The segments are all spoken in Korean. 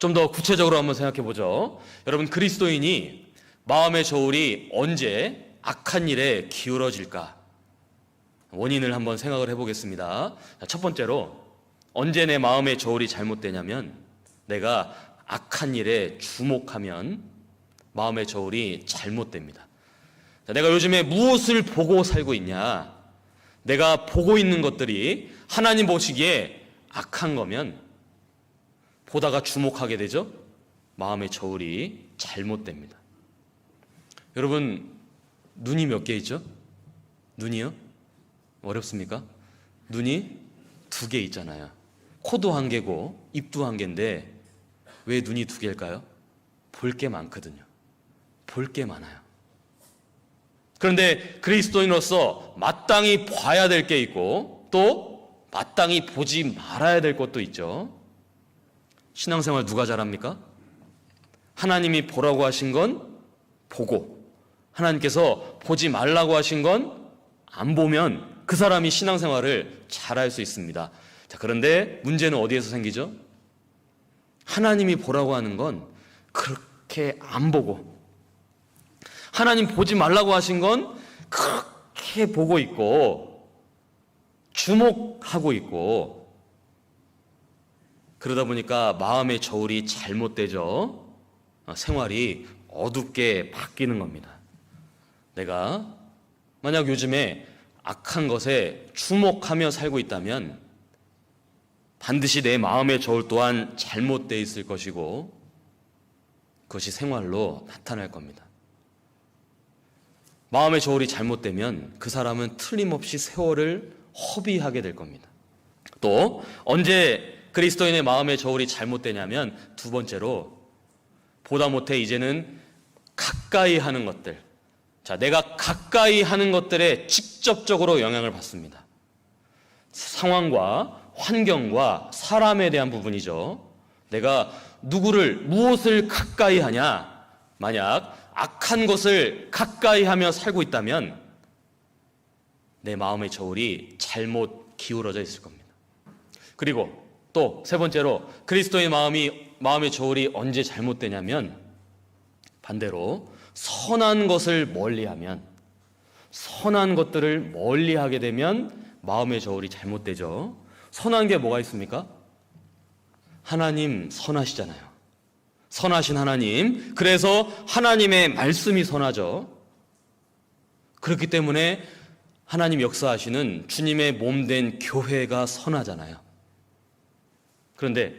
좀 더 구체적으로 한번 생각해 보죠. 여러분, 그리스도인이 마음의 저울이 언제 악한 일에 기울어질까? 원인을 한번 생각을 해보겠습니다. 첫 번째로, 언제 내 마음의 저울이 잘못되냐면, 내가 악한 일에 주목하면 마음의 저울이 잘못됩니다. 내가 요즘에 무엇을 보고 살고 있냐? 내가 보고 있는 것들이 하나님 보시기에 악한 거면 보다가 주목하게 되죠? 마음의 저울이 잘못됩니다. 여러분, 눈이 몇 개 있죠? 눈이요? 어렵습니까? 눈이 2개 있잖아요. 코도 1개고 입도 1개인데 왜 눈이 2개일까요? 볼 게 많거든요. 볼 게 많아요. 그런데 그리스도인으로서 마땅히 봐야 될 게 있고 또 마땅히 보지 말아야 될 것도 있죠. 신앙생활 누가 잘합니까? 하나님이 보라고 하신 건 보고, 하나님께서 보지 말라고 하신 건 안 보면 그 사람이 신앙생활을 잘할 수 있습니다. 자, 그런데 문제는 어디에서 생기죠? 하나님이 보라고 하는 건 그렇게 안 보고, 하나님 보지 말라고 하신 건 그렇게 보고 있고 주목하고 있고, 그러다 보니까 마음의 저울이 잘못되죠. 생활이 어둡게 바뀌는 겁니다. 내가 만약 요즘에 악한 것에 주목하며 살고 있다면 반드시 내 마음의 저울 또한 잘못되어 있을 것이고 그것이 생활로 나타날 겁니다. 마음의 저울이 잘못되면 그 사람은 틀림없이 세월을 허비하게 될 겁니다. 또 언제 그리스도인의 마음의 저울이 잘못되냐면, 2번째로, 보다 못해 이제는 가까이 하는 것들, 자, 내가 가까이 하는 것들에 직접적으로 영향을 받습니다. 상황과 환경과 사람에 대한 부분이죠. 내가 무엇을 가까이 하냐? 만약 악한 것을 가까이 하며 살고 있다면 내 마음의 저울이 잘못 기울어져 있을 겁니다. 그리고 또 3번째로, 그리스도의 마음의 저울이 언제 잘못되냐면, 반대로 선한 것을 멀리하면, 선한 것들을 멀리하게 되면 마음의 저울이 잘못되죠. 선한 게 뭐가 있습니까? 하나님 선하시잖아요. 선하신 하나님, 그래서 하나님의 말씀이 선하죠. 그렇기 때문에 하나님 역사하시는 주님의 몸된 교회가 선하잖아요. 그런데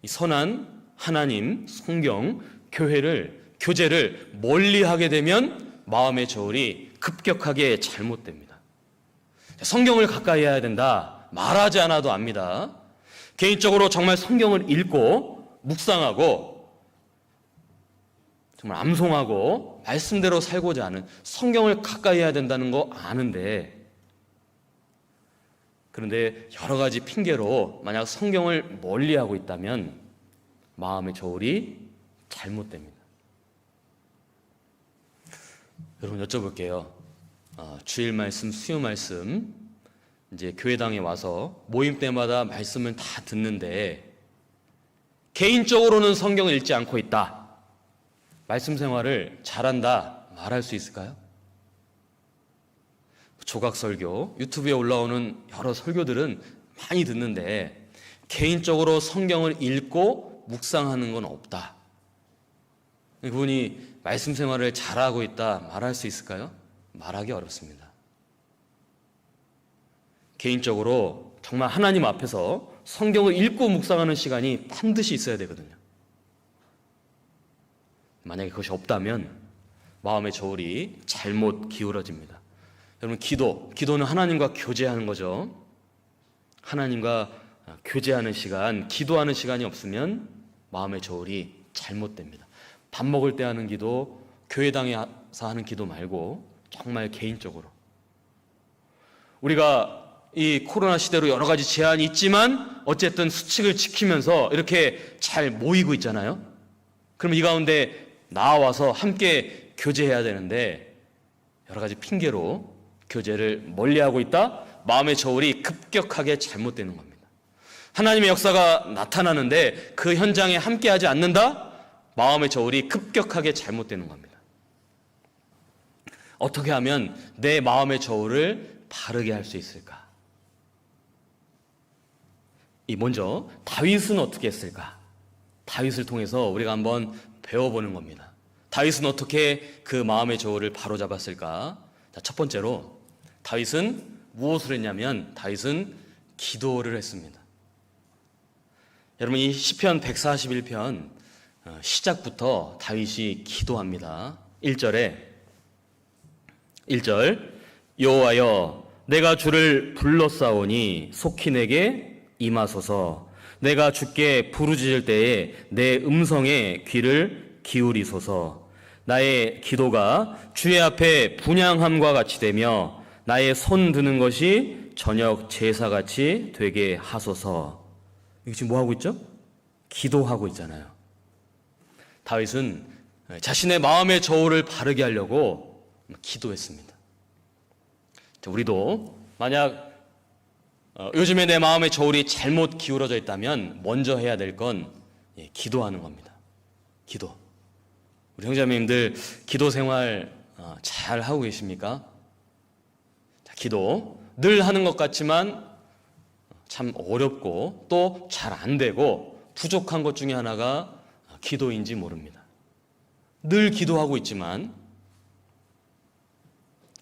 이 선한 하나님, 성경, 교제를 멀리하게 되면 마음의 저울이 급격하게 잘못됩니다. 성경을 가까이 해야 된다, 말하지 않아도 압니다. 개인적으로 정말 성경을 읽고 묵상하고 정말 암송하고 말씀대로 살고자 하는, 성경을 가까이 해야 된다는 거 아는데, 그런데 여러 가지 핑계로 만약 성경을 멀리하고 있다면 마음의 저울이 잘못됩니다. 여러분, 여쭤볼게요. 주일 말씀, 수요 말씀, 이제 교회당에 와서 모임 때마다 말씀을 다 듣는데 개인적으로는 성경을 읽지 않고 있다, 말씀 생활을 잘한다 말할 수 있을까요? 조각설교, 유튜브에 올라오는 여러 설교들은 많이 듣는데 개인적으로 성경을 읽고 묵상하는 건 없다, 그분이 말씀 생활을 잘하고 있다 말할 수 있을까요? 말하기 어렵습니다. 개인적으로 정말 하나님 앞에서 성경을 읽고 묵상하는 시간이 반드시 있어야 되거든요. 만약에 그것이 없다면 마음의 저울이 잘못 기울어집니다. 여러분, 기도는 하나님과 교제하는 거죠. 하나님과 교제하는 시간, 기도하는 시간이 없으면 마음의 저울이 잘못됩니다. 밥 먹을 때 하는 기도, 교회당에서 하는 기도 말고 정말 개인적으로. 우리가 이 코로나 시대로 여러 가지 제한이 있지만 어쨌든 수칙을 지키면서 이렇게 잘 모이고 있잖아요. 그럼 이 가운데 나와서 함께 교제해야 되는데 여러 가지 핑계로 교제를 멀리하고 있다, 마음의 저울이 급격하게 잘못되는 겁니다. 하나님의 역사가 나타나는데 그 현장에 함께하지 않는다? 마음의 저울이 급격하게 잘못되는 겁니다. 어떻게 하면 내 마음의 저울을 바르게 할 수 있을까? 먼저 다윗은 어떻게 했을까? 다윗을 통해서 우리가 한번 배워보는 겁니다. 다윗은 어떻게 그 마음의 저울을 바로잡았을까? 자, 첫 번째로 다윗은 무엇을 했냐면 다윗은 기도를 했습니다. 여러분, 이 시편 141편 시작부터 다윗이 기도합니다. 1절 여호와여 내가 주를 불렀사오니 속히 내게 임하소서. 내가 주께 부르짖을 때에 내 음성에 귀를 기울이소서. 나의 기도가 주의 앞에 분향함과 같이 되며 나의 손 드는 것이 저녁 제사같이 되게 하소서. 이거 지금 뭐 하고 있죠? 기도하고 있잖아요. 다윗은 자신의 마음의 저울을 바르게 하려고 기도했습니다. 우리도 만약 요즘에 내 마음의 저울이 잘못 기울어져 있다면 먼저 해야 될 건 기도하는 겁니다. 기도. 우리 형제자매님들 기도 생활 잘 하고 계십니까? 기도 늘 하는 것 같지만 참 어렵고 또 잘 안 되고 부족한 것 중에 하나가 기도인지 모릅니다. 늘 기도하고 있지만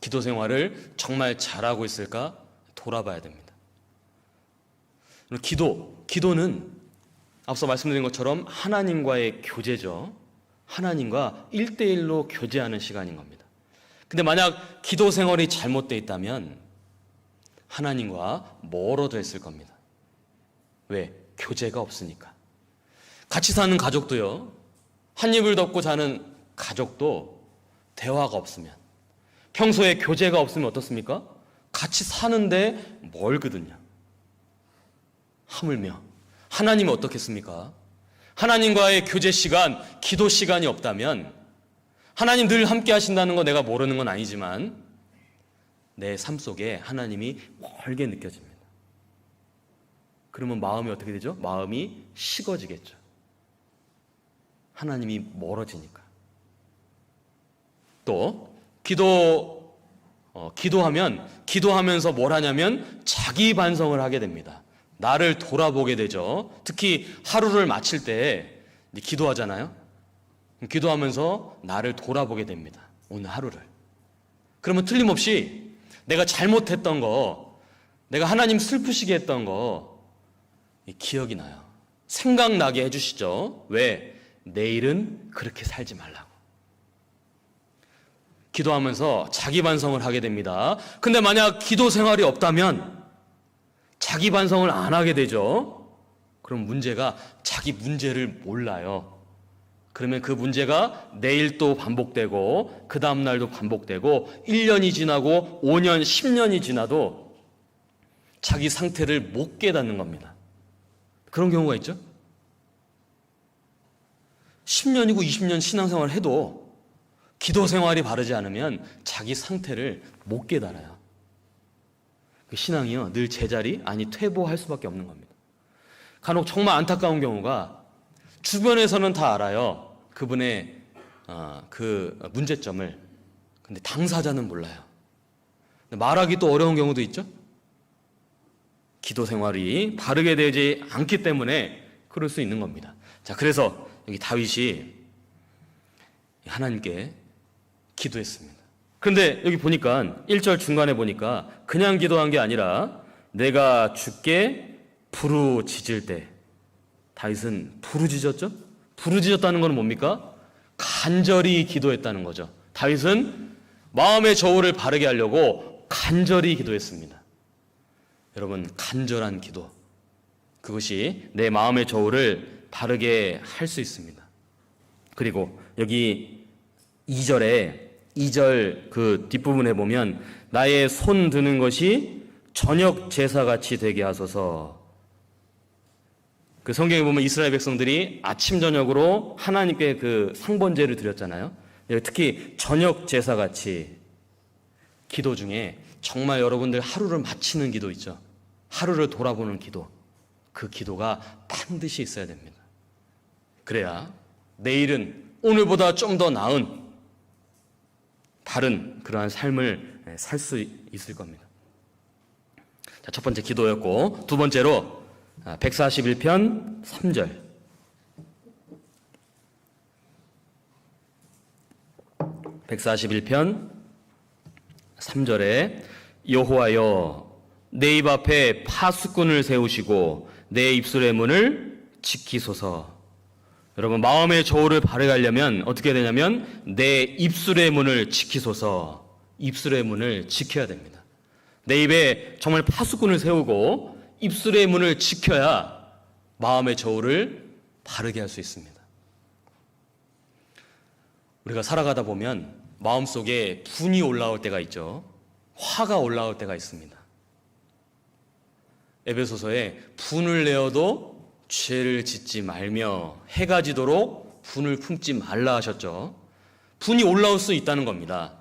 기도 생활을 정말 잘하고 있을까 돌아봐야 됩니다. 기도는 앞서 말씀드린 것처럼 하나님과의 교제죠. 하나님과 1대1로 교제하는 시간인 겁니다. 근데 만약 기도 생활이 잘못되어 있다면 하나님과 멀어져 있을 겁니다. 왜? 교제가 없으니까. 같이 사는 가족도요, 한 입을 덮고 자는 가족도 대화가 없으면, 평소에 교제가 없으면 어떻습니까? 같이 사는데 멀거든요. 하물며 하나님은 어떻겠습니까? 하나님과의 교제 시간, 기도 시간이 없다면 하나님 늘 함께 하신다는 거 내가 모르는 건 아니지만 내 삶 속에 하나님이 멀게 느껴집니다. 그러면 마음이 어떻게 되죠? 마음이 식어지겠죠. 하나님이 멀어지니까. 또 기도하면서 뭘 하냐면 자기 반성을 하게 됩니다. 나를 돌아보게 되죠. 특히 하루를 마칠 때 기도하잖아요. 기도하면서 나를 돌아보게 됩니다. 오늘 하루를. 그러면 틀림없이 내가 잘못했던 거, 내가 하나님 슬프시게 했던 거 기억이 나요. 생각나게 해주시죠. 왜? 내일은 그렇게 살지 말라고. 기도하면서 자기 반성을 하게 됩니다. 근데 만약 기도 생활이 없다면 자기 반성을 안 하게 되죠. 그럼 문제가 자기 문제를 몰라요. 그러면 그 문제가 내일 또 반복되고 그 다음 날도 반복되고 1년이 지나고 5년, 10년이 지나도 자기 상태를 못 깨닫는 겁니다. 그런 경우가 있죠. 10년이고 20년 신앙생활을 해도 기도 생활이 바르지 않으면 자기 상태를 못 깨달아요. 그 신앙이요, 늘 제자리, 아니 퇴보할 수밖에 없는 겁니다. 간혹 정말 안타까운 경우가 주변에서는 다 알아요. 그분의 그 문제점을. 근데 당사자는 몰라요. 말하기 또 어려운 경우도 있죠. 기도 생활이 바르게 되지 않기 때문에 그럴 수 있는 겁니다. 자, 그래서 여기 다윗이 하나님께 기도했습니다. 그런데 여기 보니까 1절 중간에 보니까 그냥 기도한 게 아니라 내가 주께 부르짖을 때, 다윗은 부르짖었죠? 부르짖었다는 건 뭡니까? 간절히 기도했다는 거죠. 다윗은 마음의 저울을 바르게 하려고 간절히 기도했습니다. 여러분, 간절한 기도, 그것이 내 마음의 저울을 바르게 할 수 있습니다. 그리고 여기 2절 그 뒷부분에 보면 나의 손 드는 것이 저녁 제사같이 되게 하소서. 그 성경에 보면 이스라엘 백성들이 아침 저녁으로 하나님께 그 상번제를 드렸잖아요. 특히 저녁 제사같이 기도 중에 정말 여러분들 하루를 마치는 기도 있죠. 하루를 돌아보는 기도. 그 기도가 반드시 있어야 됩니다. 그래야 내일은 오늘보다 좀 더 나은 다른 그러한 삶을 살 수 있을 겁니다. 자, 첫 번째 기도였고, 두 번째로 141편 3절. 141편 3절에 여호와여 내 입 앞에 파수꾼을 세우시고 내 입술의 문을 지키소서. 여러분, 마음의 저울을 바르게 하려면 어떻게 해야 되냐면 내 입술의 문을 지키소서. 입술의 문을 지켜야 됩니다. 내 입에 정말 파수꾼을 세우고 입술의 문을 지켜야 마음의 저울을 바르게 할 수 있습니다. 우리가 살아가다 보면 마음속에 분이 올라올 때가 있죠. 화가 올라올 때가 있습니다. 에베소서에 분을 내어도 죄를 짓지 말며 해가 지도록 분을 품지 말라 하셨죠. 분이 올라올 수 있다는 겁니다.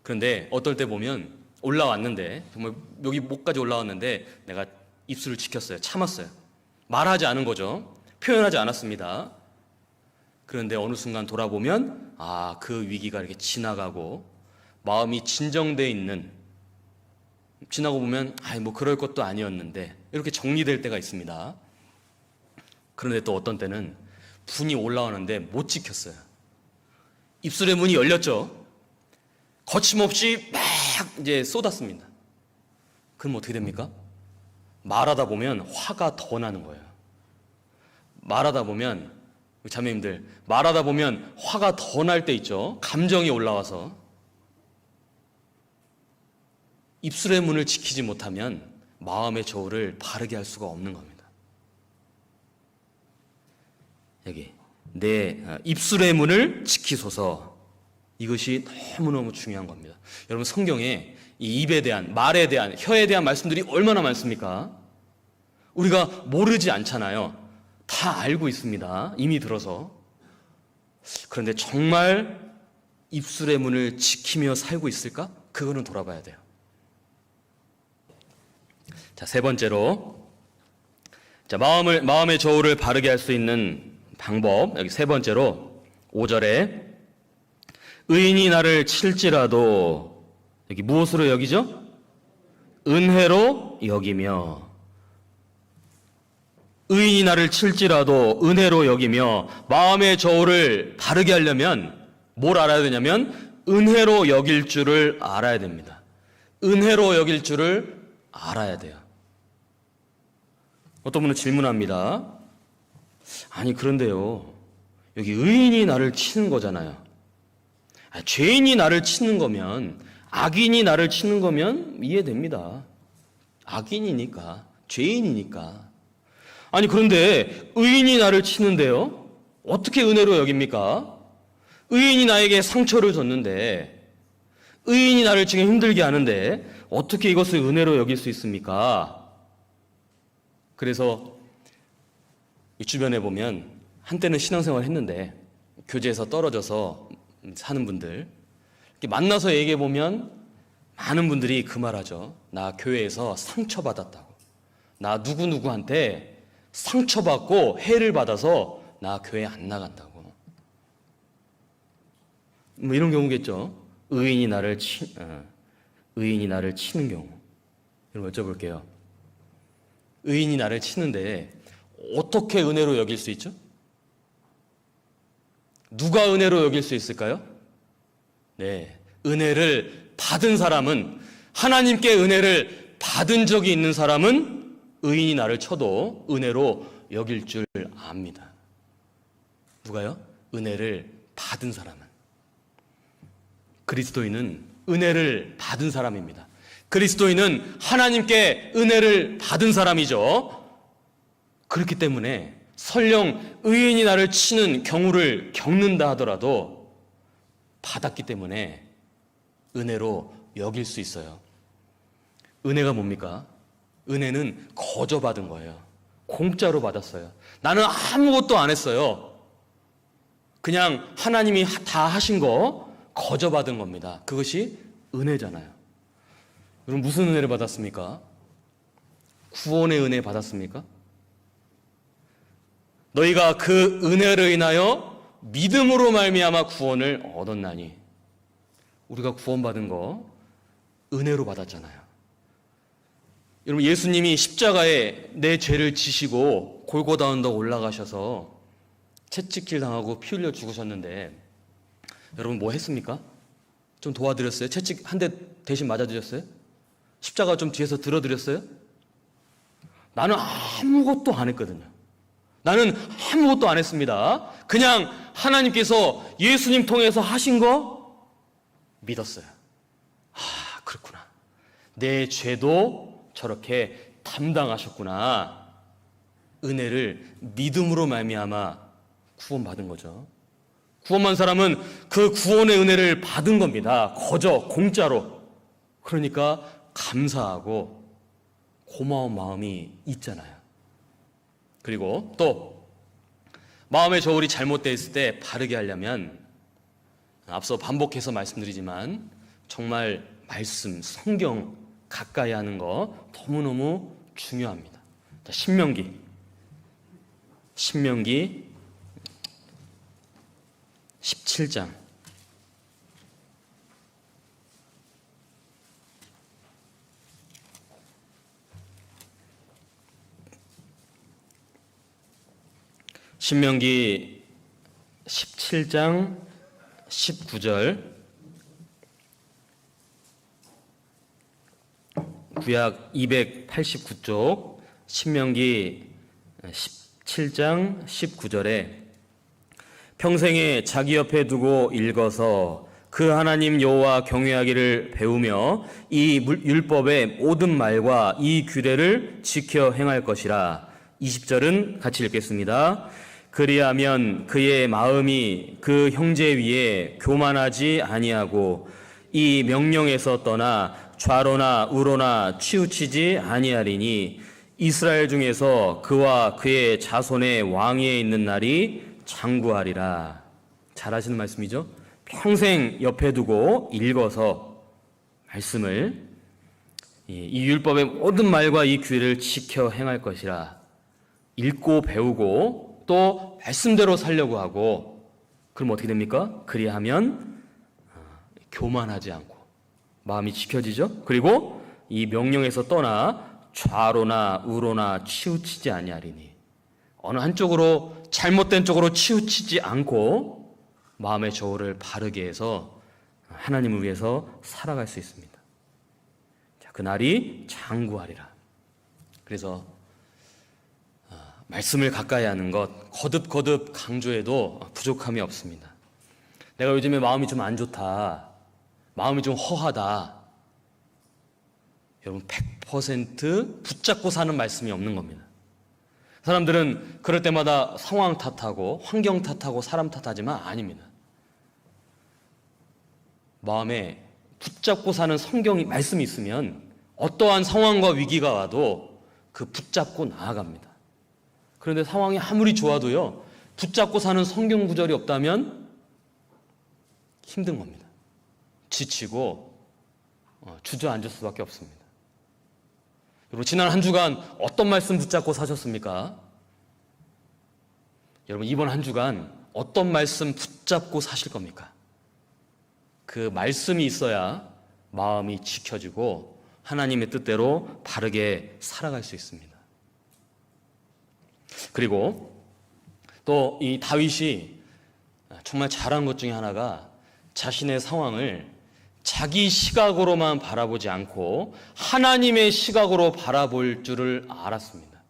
그런데 어떨 때 보면 올라왔는데 정말 여기 목까지 올라왔는데 내가 입술을 지켰어요. 참았어요. 말하지 않은 거죠. 표현하지 않았습니다. 그런데 어느 순간 돌아보면 그 위기가 이렇게 지나가고 마음이 진정돼 있는, 지나고 보면 뭐 그럴 것도 아니었는데 이렇게 정리될 때가 있습니다. 그런데 또 어떤 때는 분이 올라오는데 못 지켰어요. 입술의 문이 열렸죠. 거침없이 막 이제 쏟았습니다. 그럼 어떻게 됩니까? 말하다 보면 화가 더 나는 거예요. 말하다 보면, 자매님들, 말하다 보면 화가 더 날 때 있죠. 감정이 올라와서. 입술의 문을 지키지 못하면 마음의 저울을 바르게 할 수가 없는 겁니다. 여기 내 입술의 문을 지키소서. 이것이 너무너무 중요한 겁니다. 여러분, 성경에 이 입에 대한, 말에 대한, 혀에 대한 말씀들이 얼마나 많습니까? 우리가 모르지 않잖아요. 다 알고 있습니다. 이미 들어서. 그런데 정말 입술의 문을 지키며 살고 있을까? 그거는 돌아봐야 돼요. 자, 세 번째로, 마음의 저울을 바르게 할 수 있는 방법, 여기 세 번째로 5절에 의인이 나를 칠지라도, 여기 무엇으로 여기죠? 은혜로 여기며. 의인이 나를 칠지라도 은혜로 여기며. 마음의 저울을 바르게 하려면 뭘 알아야 되냐면 은혜로 여길 줄을 알아야 됩니다. 은혜로 여길 줄을 알아야 돼요. 어떤 분은 질문합니다. 아니, 그런데요, 여기 의인이 나를 치는 거잖아요. 죄인이 나를 치는 거면, 악인이 나를 치는 거면 이해됩니다. 악인이니까, 죄인이니까. 아니, 그런데 의인이 나를 치는데요, 어떻게 은혜로 여깁니까? 의인이 나에게 상처를 줬는데, 의인이 나를 지금 힘들게 하는데 어떻게 이것을 은혜로 여길 수 있습니까? 그래서 이 주변에 보면 한때는 신앙생활 했는데 교제에서 떨어져서 사는 분들 이렇게 만나서 얘기해 보면 많은 분들이 그 말하죠. 나 교회에서 상처받았다고. 나 누구누구한테 상처받고 해를 받아서 나 교회 안 나간다고. 뭐 이런 경우겠죠. 의인이 나를 치는 경우. 여러분, 여쭤볼게요. 의인이 나를 치는데 어떻게 은혜로 여길 수 있죠? 누가 은혜로 여길 수 있을까요? 네, 은혜를 받은 사람은, 하나님께 은혜를 받은 적이 있는 사람은 의인이 나를 쳐도 은혜로 여길 줄 압니다. 누가요? 은혜를 받은 사람은. 그리스도인은 은혜를 받은 사람입니다. 그리스도인은 하나님께 은혜를 받은 사람이죠. 그렇기 때문에 설령 의인이 나를 치는 경우를 겪는다 하더라도 받았기 때문에 은혜로 여길 수 있어요. 은혜가 뭡니까? 은혜는 거저 받은 거예요. 공짜로 받았어요. 나는 아무것도 안 했어요. 그냥 하나님이 다 하신 거 거저 받은 겁니다. 그것이 은혜잖아요. 여러분, 무슨 은혜를 받았습니까? 구원의 은혜 받았습니까? 너희가 그 은혜로 인하여 믿음으로 말미암아 구원을 얻었나니. 우리가 구원받은 거 은혜로 받았잖아요. 여러분, 예수님이 십자가에 내 죄를 지시고 골고다 언덕 올라가셔서 채찍질 당하고 피 흘려 죽으셨는데 여러분 뭐 했습니까? 좀 도와드렸어요? 채찍 한 대 대신 맞아드렸어요? 십자가 좀 뒤에서 들어드렸어요? 나는 아무것도 안 했거든요. 나는 아무것도 안 했습니다. 그냥 하나님께서 예수님 통해서 하신 거 믿었어요. 아, 그렇구나. 내 죄도 저렇게 담당하셨구나. 은혜를 믿음으로 말미암아 구원받은 거죠. 구원받은 사람은 그 구원의 은혜를 받은 겁니다. 거저 공짜로. 그러니까 감사하고 고마운 마음이 있잖아요. 그리고 또 마음의 저울이 잘못되어 있을 때 바르게 하려면 앞서 반복해서 말씀드리지만 정말 말씀, 성경 가까이 하는 거 너무너무 중요합니다. 자, 신명기 17장 신명기 17장 19절 구약 289쪽 신명기 17장 19절에 평생에 자기 옆에 두고 읽어서 그 하나님 여호와 경외하기를 배우며 이 율법의 모든 말과 이 규례를 지켜 행할 것이라. 20절은 같이 읽겠습니다. 그리하면 그의 마음이 그 형제 위에 교만하지 아니하고 이 명령에서 떠나 좌로나 우로나 치우치지 아니하리니 이스라엘 중에서 그와 그의 자손의 왕위에 있는 날이 장구하리라. 잘 아시는 말씀이죠? 평생 옆에 두고 읽어서 말씀을 이 율법의 모든 말과 이 규례를 지켜 행할 것이라. 읽고 배우고 또 말씀대로 살려고 하고, 그럼 어떻게 됩니까? 그리하면 교만하지 않고 마음이 지켜지죠. 그리고 이 명령에서 떠나 좌로나 우로나 치우치지 아니하리니, 어느 한쪽으로 잘못된 쪽으로 치우치지 않고 마음의 저울을 바르게 해서 하나님을 위해서 살아갈 수 있습니다. 자, 그 날이 장구하리라. 그래서 말씀을 가까이 하는 것 거듭거듭 강조해도 부족함이 없습니다. 내가 요즘에 마음이 좀 안 좋다, 마음이 좀 허하다, 여러분 100% 붙잡고 사는 말씀이 없는 겁니다. 사람들은 그럴 때마다 상황 탓하고 환경 탓하고 사람 탓하지만 아닙니다. 마음에 붙잡고 사는 성경이 말씀이 있으면 어떠한 상황과 위기가 와도 그 붙잡고 나아갑니다. 그런데 상황이 아무리 좋아도요, 붙잡고 사는 성경 구절이 없다면 힘든 겁니다. 지치고 주저앉을 수밖에 없습니다. 여러분, 지난 한 주간 어떤 말씀 붙잡고 사셨습니까? 여러분, 이번 한 주간 어떤 말씀 붙잡고 사실 겁니까? 그 말씀이 있어야 마음이 지켜지고 하나님의 뜻대로 바르게 살아갈 수 있습니다. 그리고 또 이 다윗이 정말 잘한 것 중에 하나가 자신의 상황을 자기 시각으로만 바라보지 않고 하나님의 시각으로 바라볼 줄을 알았습니다.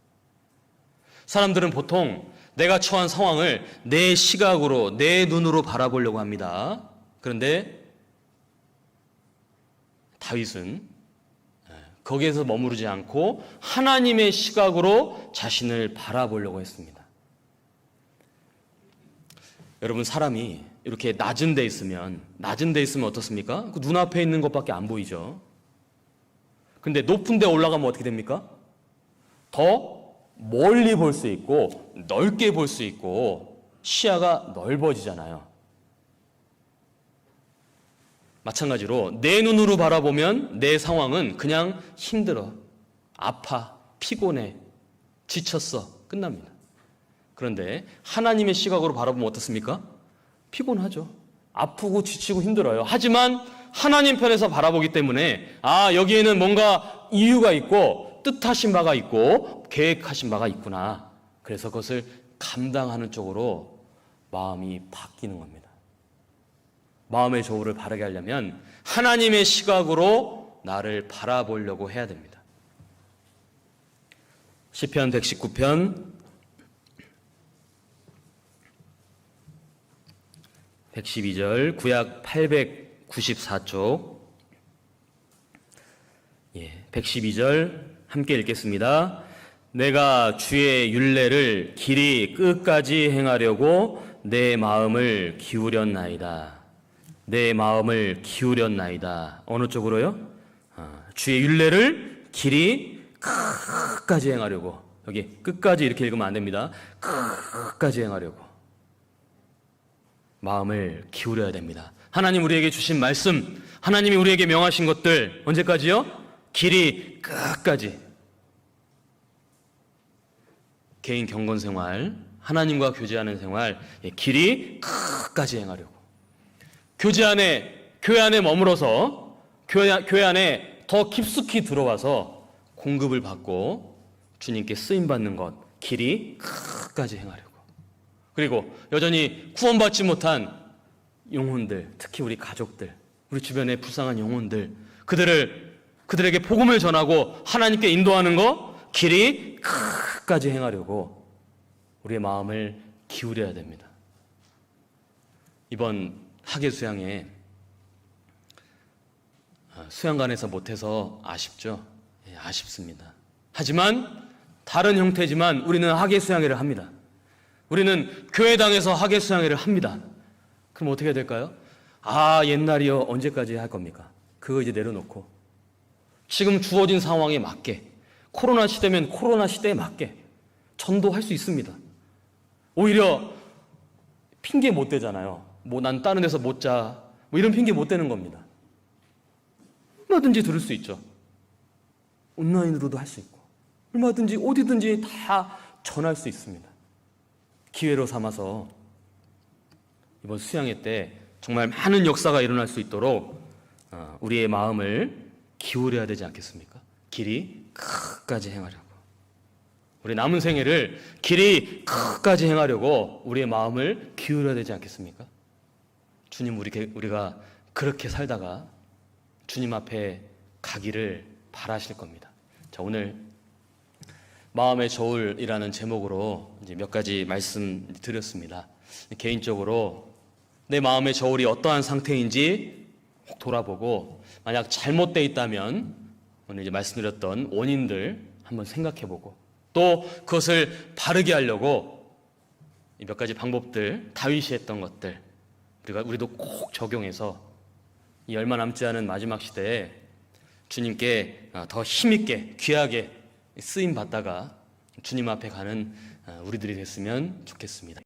사람들은 보통 내가 처한 상황을 내 시각으로, 내 눈으로 바라보려고 합니다. 그런데 다윗은 거기에서 머무르지 않고 하나님의 시각으로 자신을 바라보려고 했습니다. 여러분, 사람이 이렇게 낮은 데 있으면 어떻습니까? 그 눈앞에 있는 것밖에 안 보이죠. 근데 높은 데 올라가면 어떻게 됩니까? 더 멀리 볼 수 있고 넓게 볼 수 있고 시야가 넓어지잖아요. 마찬가지로 내 눈으로 바라보면 내 상황은 그냥 힘들어, 아파, 피곤해, 지쳤어, 끝납니다. 그런데 하나님의 시각으로 바라보면 어떻습니까? 피곤하죠. 아프고 지치고 힘들어요. 하지만 하나님 편에서 바라보기 때문에 여기에는 뭔가 이유가 있고 뜻하신 바가 있고 계획하신 바가 있구나. 그래서 그것을 감당하는 쪽으로 마음이 바뀌는 겁니다. 마음의 저울을 바르게 하려면 하나님의 시각으로 나를 바라보려고 해야 됩니다. 시편 119편 112절 구약 894쪽 112절 함께 읽겠습니다. 내가 주의 율례를 길이 끝까지 행하려고 내 마음을 기울였나이다. 내 마음을 기울였나이다. 어느 쪽으로요? 주의 율례를 길이 끝까지 행하려고. 여기 끝까지 이렇게 읽으면 안 됩니다. 끝까지 행하려고. 마음을 기울여야 됩니다. 하나님 우리에게 주신 말씀, 하나님이 우리에게 명하신 것들 언제까지요? 길이 끝까지. 개인 경건 생활, 하나님과 교제하는 생활, 길이 끝까지 행하려고. 교회 안에 머물어서 교회 안에 더 깊숙이 들어와서 공급을 받고 주님께 쓰임 받는 것, 길이 끝까지 행하려고. 그리고 여전히 구원받지 못한 영혼들, 특히 우리 가족들, 우리 주변의 불쌍한 영혼들, 그들에게 복음을 전하고 하나님께 인도하는 것, 길이 끝까지 행하려고 우리의 마음을 기울여야 됩니다. 이번 학예 수양에 수양관에서 못해서 아쉽죠. 아쉽습니다. 하지만 다른 형태지만 우리는 학예 수양회를 합니다. 우리는 교회당에서 학예 수양회를 합니다. 그럼 어떻게 해야 될까요? 옛날이요. 언제까지 할 겁니까? 그거 이제 내려놓고 지금 주어진 상황에 맞게, 코로나 시대면 코로나 시대에 맞게 전도할 수 있습니다. 오히려 핑계 못 대잖아요. 난 다른 데서 못 자, 이런 핑계 못 대는 겁니다. 얼마든지 들을 수 있죠. 온라인으로도 할 수 있고 얼마든지 어디든지 다 전할 수 있습니다. 기회로 삼아서 이번 수양회 때 정말 많은 역사가 일어날 수 있도록 우리의 마음을 기울여야 되지 않겠습니까? 길이 끝까지 행하려고. 우리 남은 생애를 길이 끝까지 행하려고 우리의 마음을 기울여야 되지 않겠습니까? 주님, 우리가 그렇게 살다가 주님 앞에 가기를 바라실 겁니다. 자, 오늘 마음의 저울이라는 제목으로 이제 몇 가지 말씀드렸습니다. 개인적으로 내 마음의 저울이 어떠한 상태인지 돌아보고, 만약 잘못되어 있다면 오늘 이제 말씀드렸던 원인들 한번 생각해보고, 또 그것을 바르게 하려고 몇 가지 방법들, 다윗이 했던 것들 우리도 꼭 적용해서 이 얼마 남지 않은 마지막 시대에 주님께 더 힘있게 귀하게 쓰임 받다가 주님 앞에 가는 우리들이 됐으면 좋겠습니다.